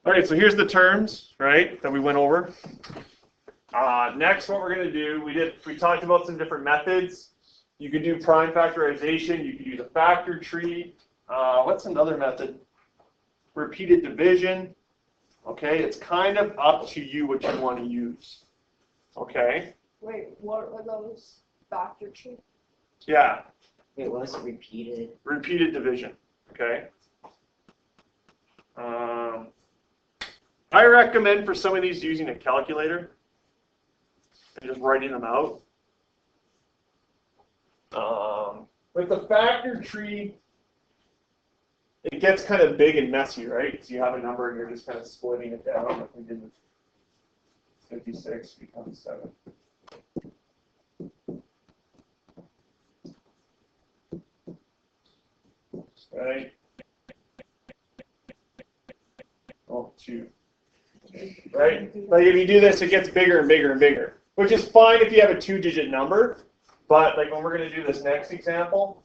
All right, so here's the terms, right, that we went over. Next, what we're going to do, we talked about some different methods. You could do prime factorization. You could use a factor tree. What's another method? Repeated division. Okay, it's kind of up to you what you want to use. Okay. Wait, what are those factor trees? Yeah. Wait, what was it repeated? Repeated division. Okay. I recommend for some of these using a calculator and just writing them out. With the factor tree, it gets kind of big and messy, right? Because you have a number and you're just kind of splitting it down like we did with 56 becomes 7. Right? Oh, 2. Right? Like if you do this, it gets bigger and bigger and bigger, which is fine if you have a 2-digit number. But like when we're going to do this next example,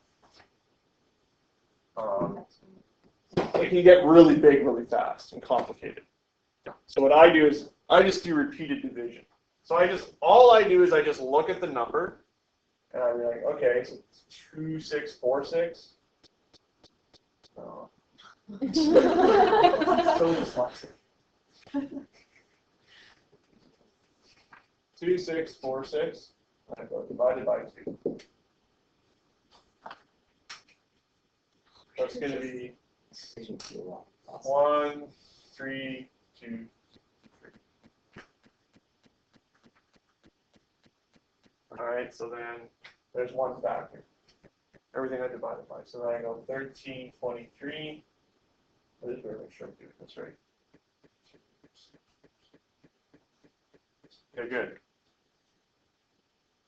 it can get really big really fast and complicated. So what I do is I just do repeated division. So all I do is I just look at the number and I'm like, okay, so it's 2646. So dyslexic. 2646. I go divided by 2. That's going to be 1, 3, 2, 3. All right, so then there's one factor. Everything I divided by. So then I go 1323. I just better make sure I'm doing this right. Okay, good.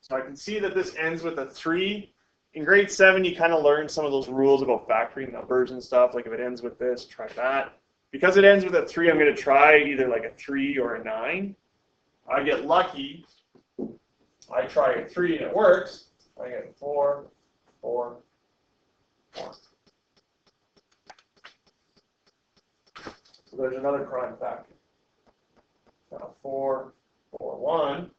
So I can see that this ends with a 3. In grade 7, you kind of learn some of those rules about factoring numbers and stuff. Like if it ends with this, try that. Because it ends with a 3, I'm going to try either like a 3 or a 9. I get lucky. I try a 3 and it works. I get 4, 4, 1. So there's another prime factor. Now 4, 4, 1.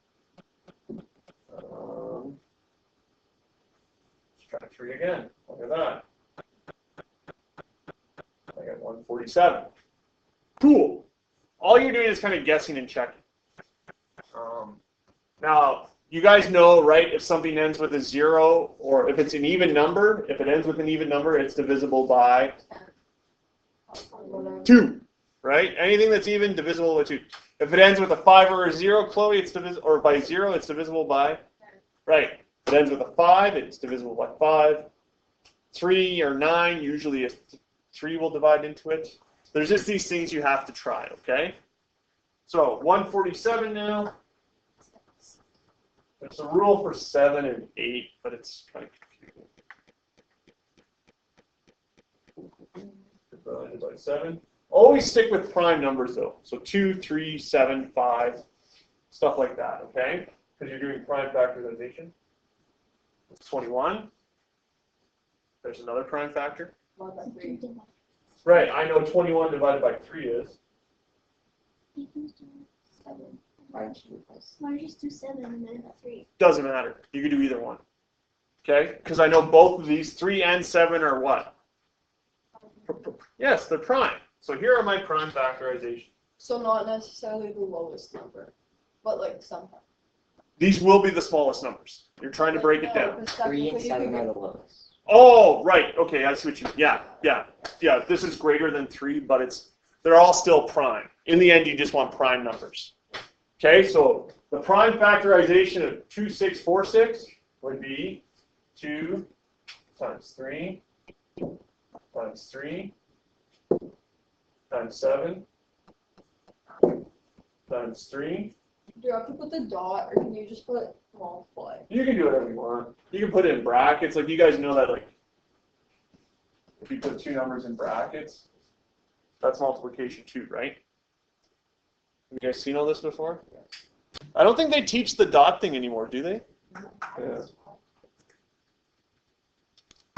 Let's try 3 again. Look at that. I got 147. Cool. All you're doing is kind of guessing and checking. Now, you guys know, right, if something ends with a 0, or if it's an even number, if it ends with an even number, it's divisible by 2, right? Anything that's even, divisible by 2. If it ends with a 5 or a 0, Chloe, it's divisible, or by 0, it's divisible by, right. If it ends with a 5, it's divisible by 5. 3 or 9, usually a 3 will divide into it. There's just these things you have to try, okay? So 147 now. There's a rule for 7 and 8, but it's kind of confusing. Divided by 7. Always stick with prime numbers though. So 2, 3, 7, 5, stuff like that, okay? Because you're doing prime factorization. It's 21. There's another prime factor. Right, I know 21 divided by 3 is. Why just do 7 and then 3? Doesn't matter. You can do either one. Okay? Because I know both of these, 3 and 7 are what? Yes, they're prime. So here are my prime factorization. So not necessarily the lowest number, but like sometimes. These will be the smallest numbers. You're trying to break it down. 3 and 7 are the lowest. Oh, right. Okay, I see what you mean. Yeah. This is greater than 3, but they're all still prime. In the end, you just want prime numbers. Okay, so the prime factorization of 2646 would be 2 times 3 times 3 times 7 times 3. Do you have to put the dot, or can you just put multiply? You can do whatever you want. You can put it in brackets. Like you guys know that, like if you put 2 numbers in brackets, that's multiplication 2, right? Have you guys seen all this before? I don't think they teach the dot thing anymore, do they? Yeah.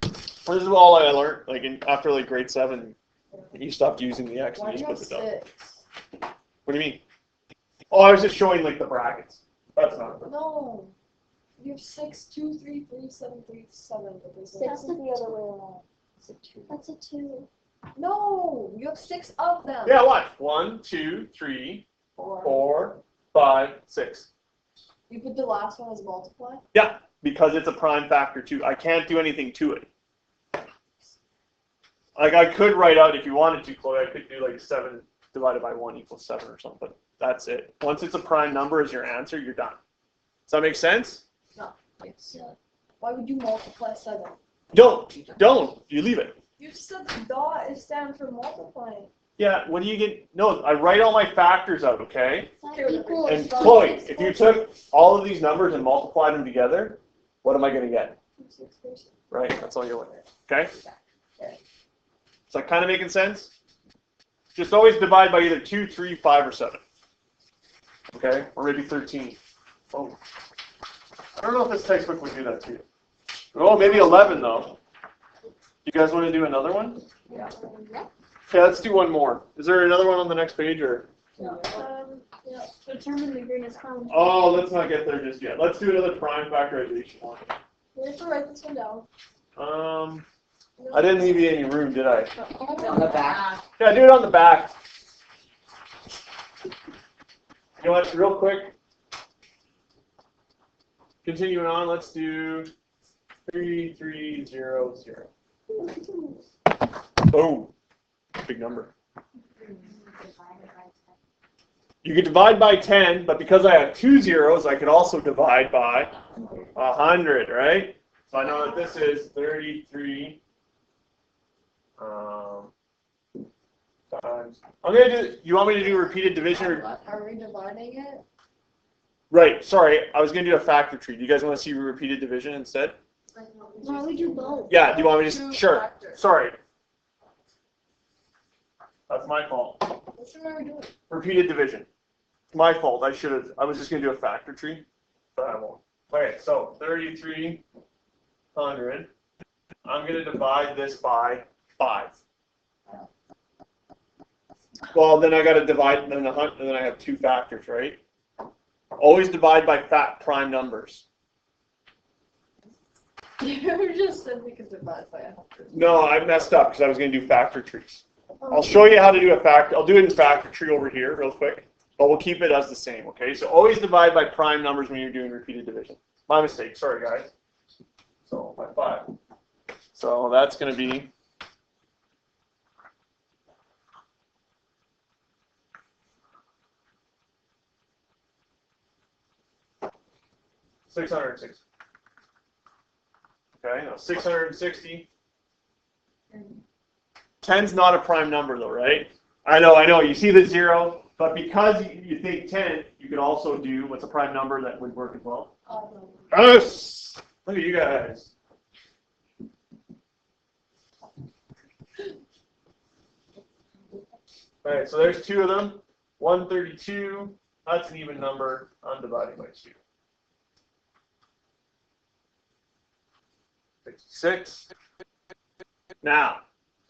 This is all I learned. Like after like grade 7, you stopped using the X and Why you do just you put have the dot. 6? What do you mean? Oh, I was just showing like the brackets. That's not it. No. You have 6, 2, 3, 3, 7, 3, 7. But there's Six that's is the other way around. That's a 2. No, you have 6 of them. Yeah, what? 1, 2, 3, 4. 4, 5, 6. You put the last one as multiply? Yeah, because it's a prime factor 2. I can't do anything to it. Like I could write out, if you wanted to, Chloe, I could do like 7 divided by 1 equals 7 or something. But that's it. Once it's a prime number as your answer, you're done. Does that make sense? No. Yes. Why would you multiply 7? Don't. You leave it. You said the dot is stand for multiplying. Yeah, what do you get? No, I write all my factors out, okay? That equals And Chloe, if you took all of these numbers and multiplied them together, what am I going to get? 6. Right, that's all you're looking at. Okay? Is that kind of making sense? Just always divide by either 2, 3, 5, or 7. Okay? Or maybe 13. Oh. I don't know if this textbook would do that to you. Oh, maybe 11, though. You guys want to do another one? Yeah. Okay, let's do one more. Is there another one on the next page, or? Yeah. Determine the greatest common. Oh, let's not get there just yet. Let's do another prime factorization one. We have to write this one down. I didn't leave you any room, did I? On the back. Yeah, do it on the back. You know what, real quick. Continuing on, let's do 3, 3, 0, 0. Oh, big number. You could divide by 10, but because I have 2 zeros, I could also divide by 100, right? So I know that this is 33 times. I'm gonna do. You want me to do repeated division? Are we dividing it? Right. Sorry, I was gonna do a factor tree. Do you guys want to see repeated division instead? Why would you both? Yeah. Do you want me to? Two Sure. factors. Sorry. That's my fault. What's the number doing? Repeated division. My fault. I should have. I was just gonna do a factor tree, but I won't. Okay. So 3,300. I'm gonna divide this by 5. Well, then I got to divide, and then I have 2 factors, right? Always divide by prime numbers. You just said we could divide by 100. No, I messed up because I was going to do factor trees. I'll show you how to do a factor. I'll do it in factor tree over here real quick, but we'll keep it as the same, okay? So always divide by prime numbers when you're doing repeated division. My mistake. Sorry, guys. So by 5. So that's going to be 660. Okay, now 660. 10's not a prime number though, right? I know. You see the 0, but because you think 10, you could also do what's a prime number that would work as well. Yes! Look at you guys. All right, so there's 2 of them. 132. That's an even number. I'm dividing by 2. 66. Now,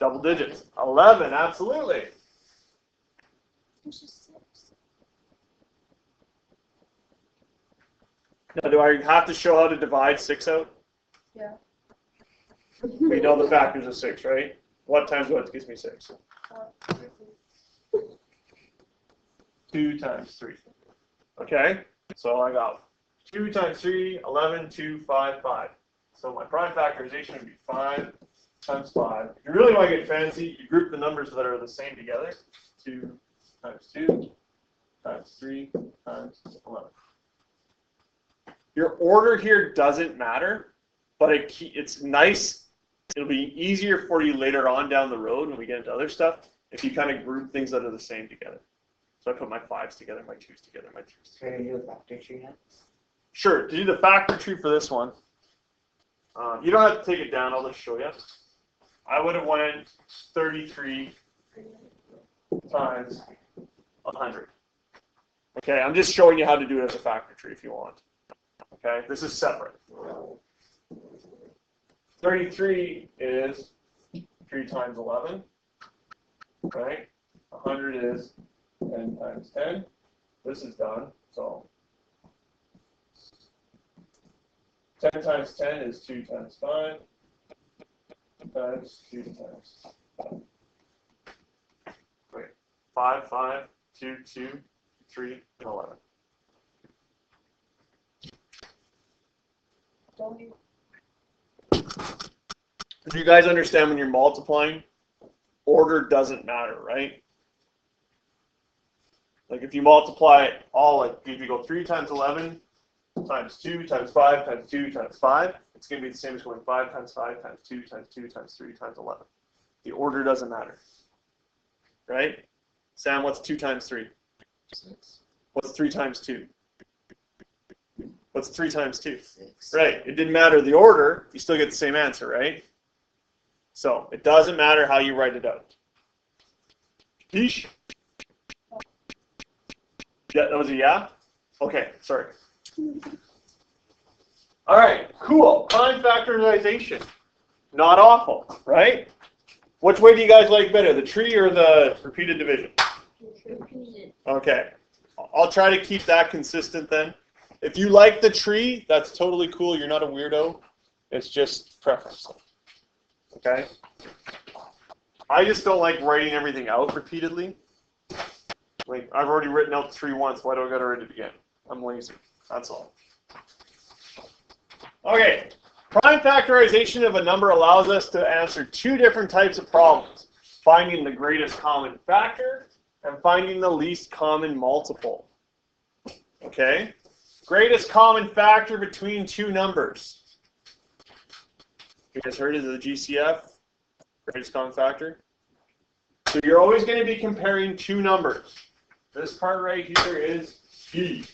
double digits. 11, absolutely. Now, do I have to show how to divide 6 out? Yeah. We know the factors of 6, right? What times what gives me 6? 2 times 3. Okay, so I got 2 times 3, 11, 2, 5, 5. So my prime factorization would be 5 times 5. If you really want to get fancy, you group the numbers that are the same together. 2 times 2 times 3 times 11. Your order here doesn't matter, but it's nice. It'll be easier for you later on down the road when we get into other stuff if you kind of group things that are the same together. So I put my 5s together, my 2s together, my 3s together. Can you do a factor tree now? Sure, to do the factor tree for this one, you don't have to take it down, I'll just show you. I would have went 33 times 100. Okay, I'm just showing you how to do it as a factor tree if you want. Okay, this is separate. 33 is 3 times 11, right? 100 is 10 10 times 10. This is done, so 10 times 10 is 2 times 5 times 2 times 5. Wait, 5, 5, 2, 2, 3, and 11. Don't you? Do you guys understand when you're multiplying, order doesn't matter, right? Like if you multiply it all, like if you go 3 times 11 times 2 times 5 times 2 times 5, it's going to be the same as going 5 times 5 times 2 times 2 times 3 times 11. The order doesn't matter, right? Sam, what's 2 times 3? 6. What's 3 times 2? What's 3 times 2? 6. Right. It didn't matter the order. You still get the same answer, right? So it doesn't matter how you write it out. Yeesh. Yeah, that was a yeah? Okay, sorry. All right, cool. Prime factorization. Not awful, right? Which way do you guys like better, the tree or the repeated division? Okay. I'll try to keep that consistent then. If you like the tree, that's totally cool. You're not a weirdo. It's just preference. Okay? I just don't like writing everything out repeatedly. Like, I've already written out 3 once. Why do I got to write it again? I'm lazy. That's all. Okay. Prime factorization of a number allows us to answer 2 different types of problems. Finding the greatest common factor and finding the least common multiple. Okay? Greatest common factor between 2 numbers. You guys heard of the GCF? Greatest common factor? So you're always going to be comparing 2 numbers. This part right here is P.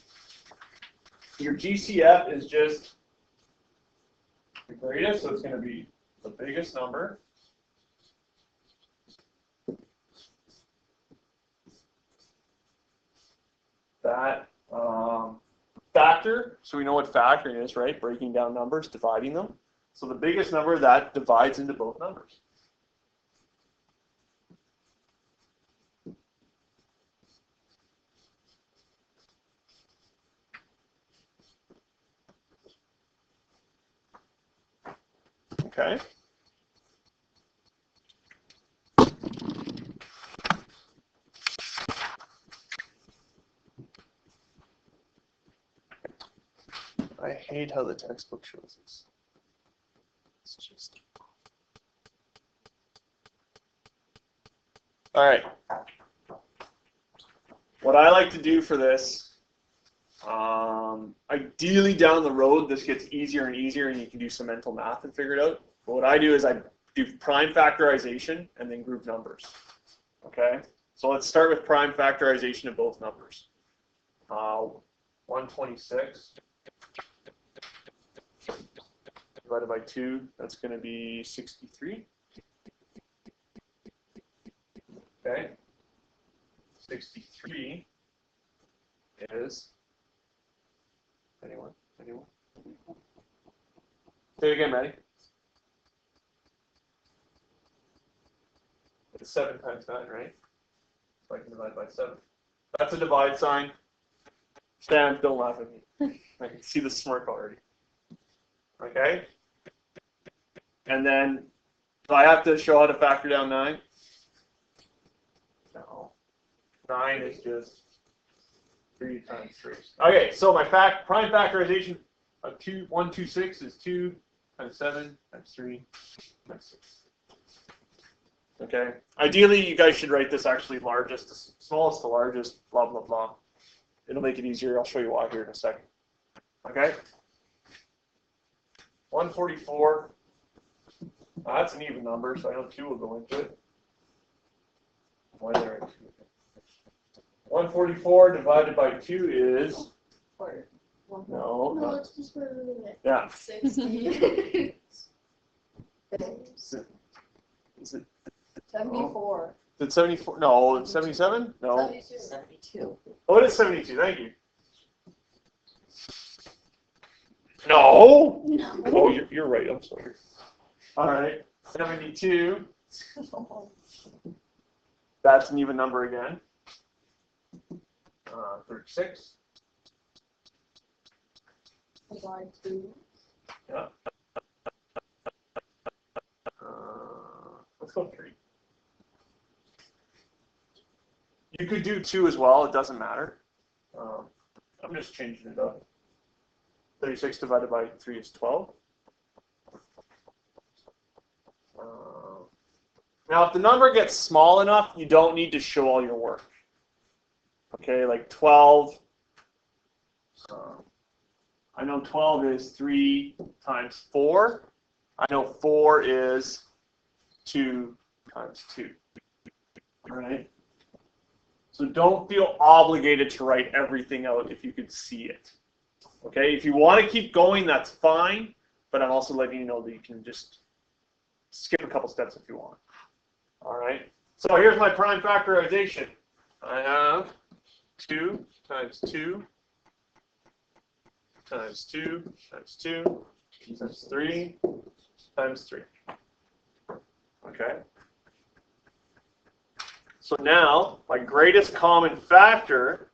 Your GCF is just the greatest, so it's going to be the biggest number. That factor, so we know what factoring is, right? Breaking down numbers, dividing them. So the biggest number that divides into both numbers. Okay. I hate how the textbook shows this. It's just... All right. What I like to do for this, ideally down the road, this gets easier and easier and you can do some mental math and figure it out. But what I do is I do prime factorization and then group numbers. Okay? So let's start with prime factorization of both numbers. 126 divided by 2, that's going to be 63. Okay? 63 is, anyone? Say it again, Maddie. It's 7 times 9, right? So I can divide by 7. That's a divide sign. Sam, don't laugh at me. I can see the smirk already. Okay? And then, do I have to show how to factor down 9? No. 9 is just 3 times 3. Okay, so my prime factorization of 126 is 2 times 7 times 3 times 6. Okay. Ideally, you guys should write this actually largest to smallest to largest, blah, blah, blah. It'll make it easier. I'll show you why here in a second. Okay? 144. That's an even number, so I know 2 will go into it. Why there are 2? 144 divided by 2 is... Quarter. No. No, let's just put it in it. Yeah. 60. Is it 74. Is it 74? No, it's 77? No. 72. 72. Oh, it is 72. Thank you. No. No. Oh, you're right. I'm sorry. All right. 72. That's an even number again. 36. Divide 2. Yeah. Let's go 3. You could do 2 as well. It doesn't matter. I'm just changing it up. 36 divided by 3 is 12. Now, if the number gets small enough, you don't need to show all your work. Okay, like 12. I know 12 is 3 times 4. I know 4 is 2 times 2. All right? So don't feel obligated to write everything out if you could see it. Okay, if you want to keep going, that's fine, but I'm also letting you know that you can just skip a couple steps if you want. All right, so here's my prime factorization. I have 2 times 2 times 2 times 2 times 3 times 3. Okay. So now, my greatest common factor,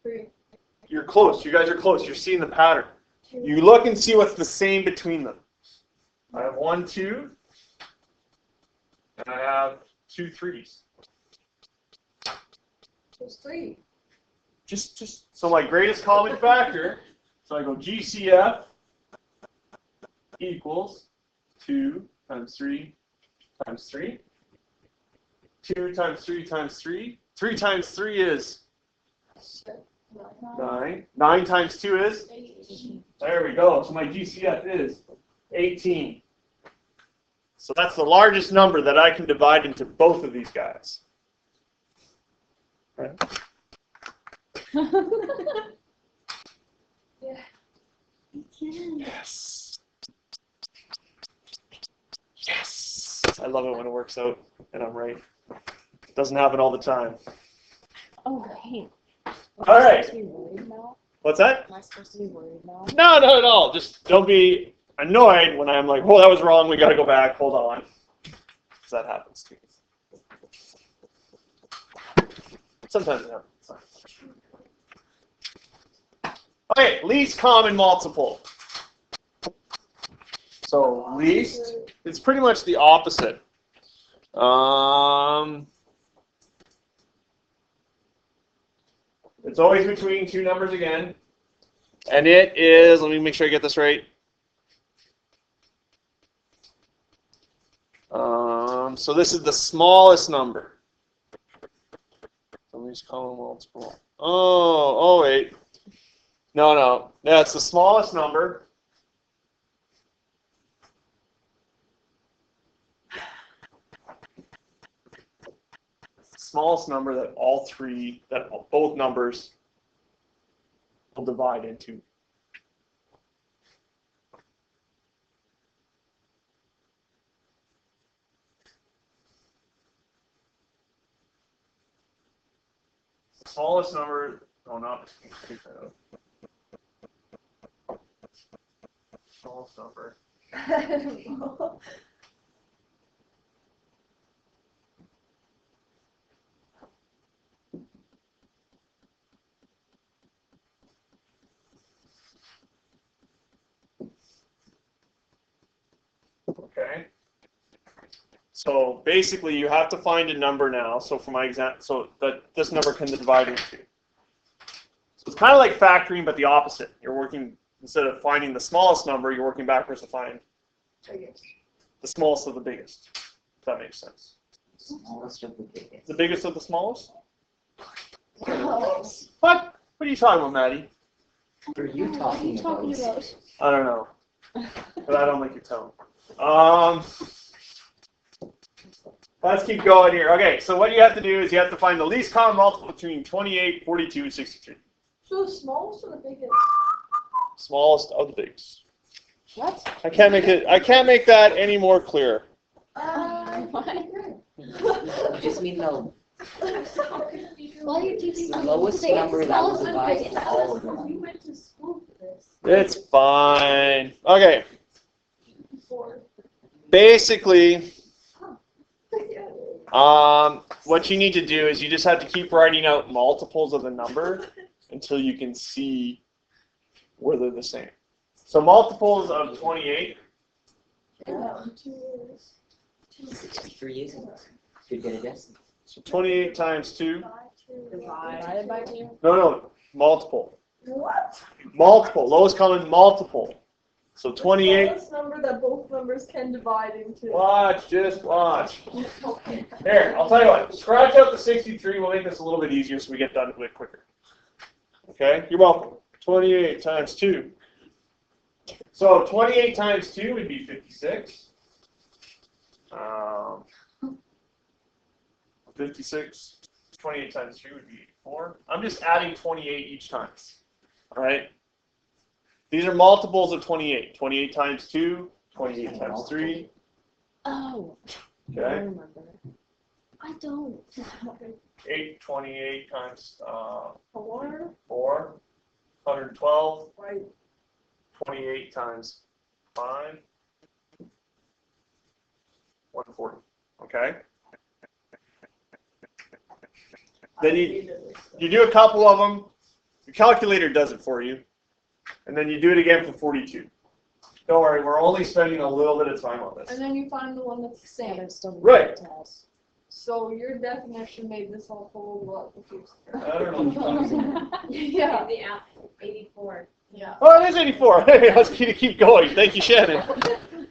3. you're close. You guys are close. You're seeing the pattern. You look and see what's the same between them. I have 1, 2, and I have 2 3s. There's 3. Just so my greatest common factor. So I go GCF equals 2 times 3 times 3. 2 times 3 times 3. 3 times 3 is 9. 9 times 2 is? 18. There we go. So my GCF is 18. So that's the largest number that I can divide into both of these guys. Right? Yeah. Yes. Yes. I love it when it works out and I'm right. It doesn't happen all the time. Oh, hey. All right. Am I supposed to be worried now? What's that? Am I supposed to be worried now? No, not at all. Just don't be annoyed when I'm like, oh, that was wrong. We got to go back. Hold on. Because that happens too. Sometimes it happens. Okay, least common multiple. So least, it's pretty much the opposite. It's always between two numbers again. And it is, let me make sure I get this right. So this is the smallest number. Least common multiple. Oh, wait. No. That's the smallest number. Smallest number that both numbers will divide into. Smallest number, smallest number. Okay. So basically, you have to find a number now. So for my example, so that this number can divide into. So it's kind of like factoring, but the opposite. You're working, instead of finding the smallest number, you're working backwards to find the smallest of the biggest. If that makes sense. Smallest of the biggest. The biggest of the smallest? What? What are you talking about, Maddie? What are you talking about? I don't know. But I don't like your tone. Let's keep going here. Okay, so what you have to do is you have to find the least common multiple between 28, 42, and 63. So the smallest or the biggest? Smallest of the biggest. What? I can't make that any more clear. What? You just mean the While you're teaching The lowest say number that smallest will and divide biggest. all of them. We went to school for this. It's fine. Okay, 4. basically, What you need to do is you just have to keep writing out multiples of the number until you can see where they're the same. So multiples of 28. Yeah. 63 isn't it? Could get a decimal. So 28 times 2. Divided by 2. No, multiple. What? Multiple, lowest common multiple. So 28. Smallest number that both numbers can divide into. Just watch. Here, I'll tell you what. Scratch out the 63. We'll make this a little bit easier so we get done a bit quicker. Okay, you're welcome. 28 times 2. So 28 times 2 would be 56. 56. 28 times 3 would be 84. I'm just adding 28 each time. All right? These are multiples of 28. 28 times 2, 28 times 3. Oh, I Okay? remember. I don't. 28 times 4. 4, 112. Right. 28 times 5, 140. Okay? Then you do a couple of them. Your calculator does it for you. And then you do it again for 42. Don't worry, we're only spending a little bit of time on And this. then you find the one that's the same. Right. So your definition made this all whole lot confusing. I don't know. Yeah. The app, 84. Yeah. Oh, it is 84. Hey, I was keen to keep going. Thank you, Shannon.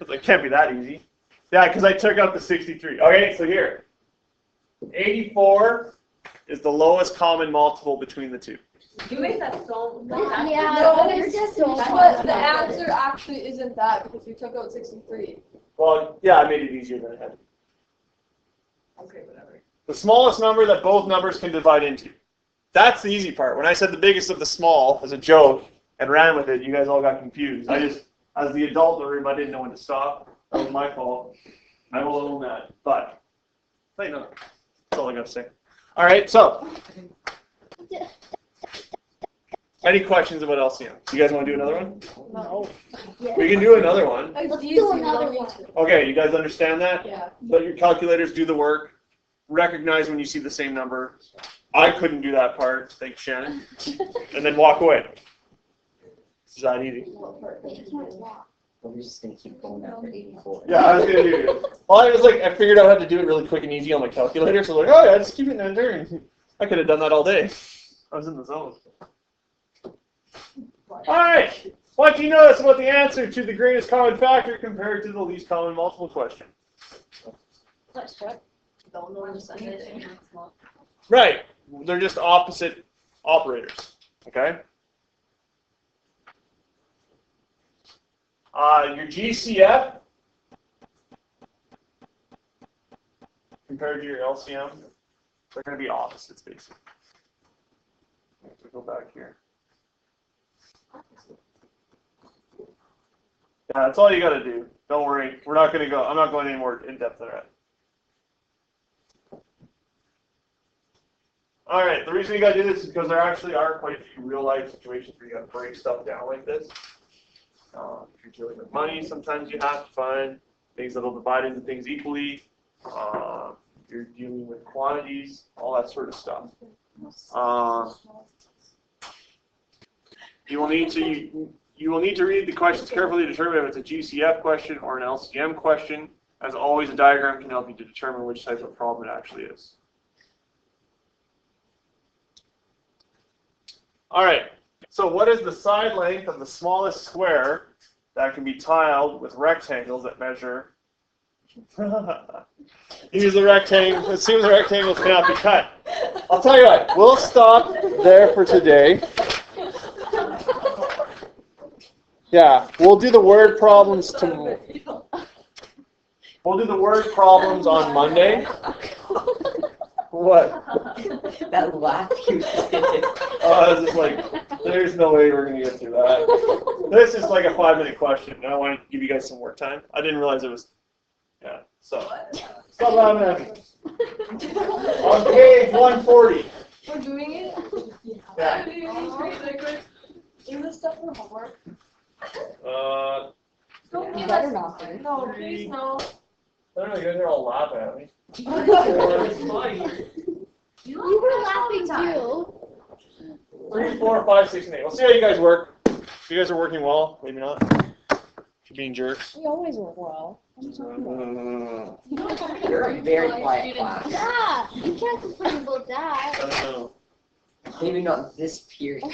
It can't be that easy. Yeah, because I took out the 63. Okay, so here. 84 is the lowest common multiple between the two. You make that so. Yeah, No, you're just so But the answer actually isn't that because we took out 63. Well, yeah, I made it easier than I had. Okay, whatever. The smallest number that both numbers can divide into. That's the easy part. When I said the biggest of the small as a joke and ran with it, you guys all got confused. I just, as the adult in the room, I didn't know when to stop. That was my fault. I will own that. But, I know. That's all I got to say. All right, so. Any questions about LCM? You guys want to do another one? No. We can do another one. It's Let's easy, do we another don't need one. to. Okay, you guys understand that? Yeah. Let your calculators do the work. Recognize when you see the same number. I couldn't do that part. Thanks, Shannon. And then walk away. Is that easy? We're just going to keep going after 84. Yeah, I was gonna do it. Well, I was like, I figured out how to do it really quick and easy on my calculator. So I was like, oh yeah, just keep it in there. I could have done that all day. I was in the zone. All right. What do you notice about the answer to the greatest common factor compared to the least common multiple question? Let's check. Don't notice anything. Right. They're just opposite operators. Okay. Your GCF compared to your LCM, they're going to be opposites, basically. I have to go back here. Yeah, that's all you got to do. Don't worry. We're not going to go. I'm not going any more in depth than that. All right. The reason you got to do this is because there actually are quite a few real life situations where you got to break stuff down like this. If you're dealing with money, sometimes you have to find things that'll divide into things equally. You're dealing with quantities, all that sort of stuff. You will need to read the questions carefully to determine if it's a GCF question or an LCM question. As always, a diagram can help you to determine which type of problem it actually is. All right. So what is the side length of the smallest square that can be tiled with rectangles that measure? Use the rectangle. Assume the rectangles cannot be cut. I'll tell you what. We'll stop there for today. Yeah, we'll do the word problems tomorrow. We'll do the word problems on Monday. What? That laugh you did. I was just like, there's no way we're going to get through that. This is like a 5-minute question, and I want to give you guys some work time. I didn't realize it was, yeah, so. Stop laughing at me. On page 140. We're doing it? Yeah. Is this stuff for homework? You Don't better not be. No, please no. don't know, you guys are all laughing at me. It's funny. You were laughing too. 3, 4, 5, 6, and 8. We'll see how you guys work. If you guys are working well, maybe not. If you're being jerks. We always work well. You're a very quiet class. Yeah, you can't complain about that. I don't know. Maybe not this period.